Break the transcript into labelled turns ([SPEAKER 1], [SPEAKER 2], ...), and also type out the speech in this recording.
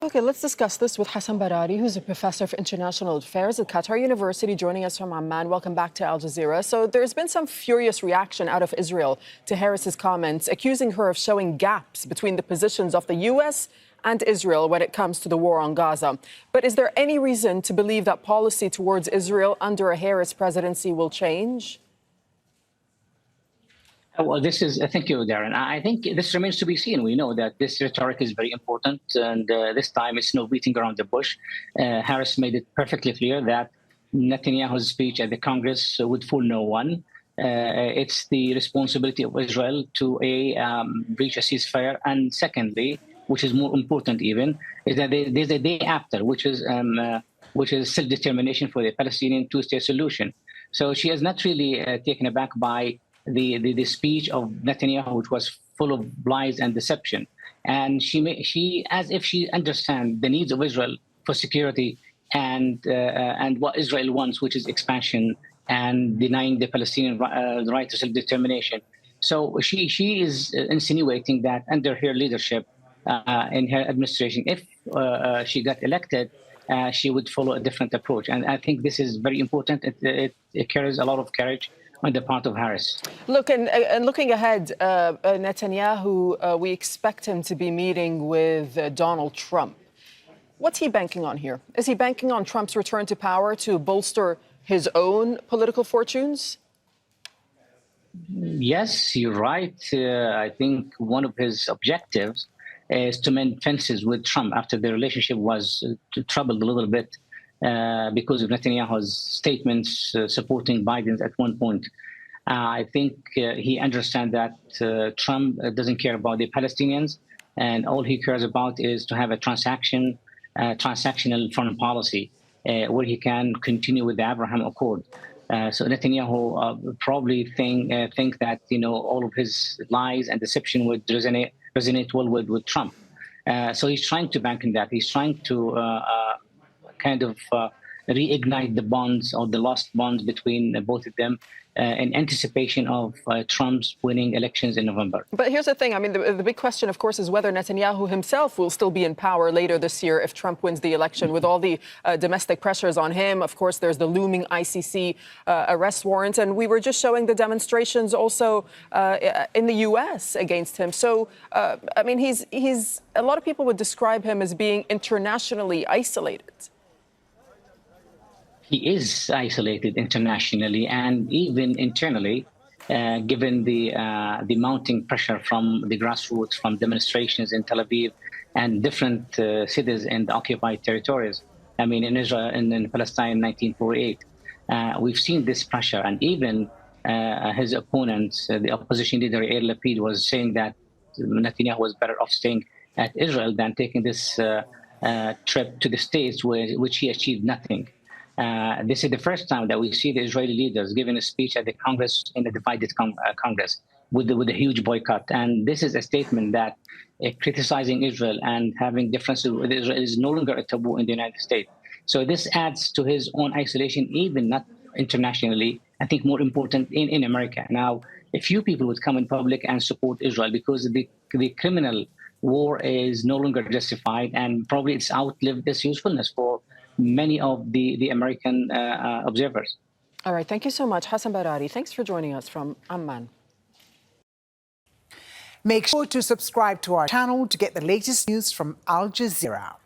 [SPEAKER 1] Okay, let's discuss this with Hassan Barari, who's a professor of international affairs at Qatar University, joining us from Amman. Welcome back to Al Jazeera. So there's been some furious reaction out of Israel to Harris's comments, accusing her of showing gaps between the positions of the U.S. and Israel when it comes to the war on Gaza. But is there any reason to believe that policy towards Israel under a Harris presidency will change?
[SPEAKER 2] Well, thank you, Darren. I think this remains to be seen. We know that this rhetoric is very important, and this time it's no beating around the bush. Harris made it perfectly clear that Netanyahu's speech at the Congress would fool no one. It's the responsibility of Israel to breach a ceasefire, and secondly, which is more important even, is that there's a day after, which is self-determination for the Palestinian two-state solution. So she has not really taken aback by the speech of Netanyahu, which was full of lies and deception, and she as if she understands the needs of Israel for security and what Israel wants, which is expansion and denying the Palestinian right to self-determination. So she is insinuating that under her leadership in her administration, if she got elected, she would follow a different approach, and I think this is very important. It carries a lot of courage on the part of Harris.
[SPEAKER 1] Look, and looking ahead, Netanyahu, we expect him to be meeting with Donald Trump. What's he banking on here? Is he banking on Trump's return to power to bolster his own political fortunes?
[SPEAKER 2] Yes, you're right. I think one of his objectives is to mend fences with Trump after the relationship was troubled a little bit because of Netanyahu's statements supporting Biden at one point. I think he understands that Trump doesn't care about the Palestinians, and all he cares about is to have a transactional foreign policy where he can continue with the Abraham Accord. So Netanyahu probably think that all of his lies and deception would resonate well with Trump. So he's trying to bank on that. He's trying to reignite the bonds or the lost bonds between both of them in anticipation of Trump's winning elections in November.
[SPEAKER 1] But here's the thing. I mean, the big question, of course, is whether Netanyahu himself will still be in power later this year if Trump wins the election, with all the domestic pressures on him. Of course, there's the looming ICC arrest warrant. And we were just showing the demonstrations also in the U.S. against him. So, I mean, he's a lot of people would describe him as being internationally isolated.
[SPEAKER 2] He is isolated internationally and even internally, given the mounting pressure from the grassroots, from demonstrations in Tel Aviv and different cities in the occupied territories. I mean, in Israel and in Palestine in 1948. We've seen this pressure, and even his opponents, the opposition leader Yair Lapid, was saying that Netanyahu was better off staying at Israel than taking this trip to the States, which he achieved nothing. This is the first time that we see the Israeli leaders giving a speech at the Congress in a divided Congress with a huge boycott. And this is a statement that criticizing Israel and having differences with Israel is no longer a taboo in the United States. So this adds to his own isolation, even not internationally, I think more important in America. Now, a few people would come in public and support Israel because the criminal war is no longer justified, and probably it's outlived its usefulness for many of the American observers.
[SPEAKER 1] All right. Thank you so much, Hassan Barari. Thanks for joining us from Amman.
[SPEAKER 3] Make sure to subscribe to our channel to get the latest news from Al Jazeera.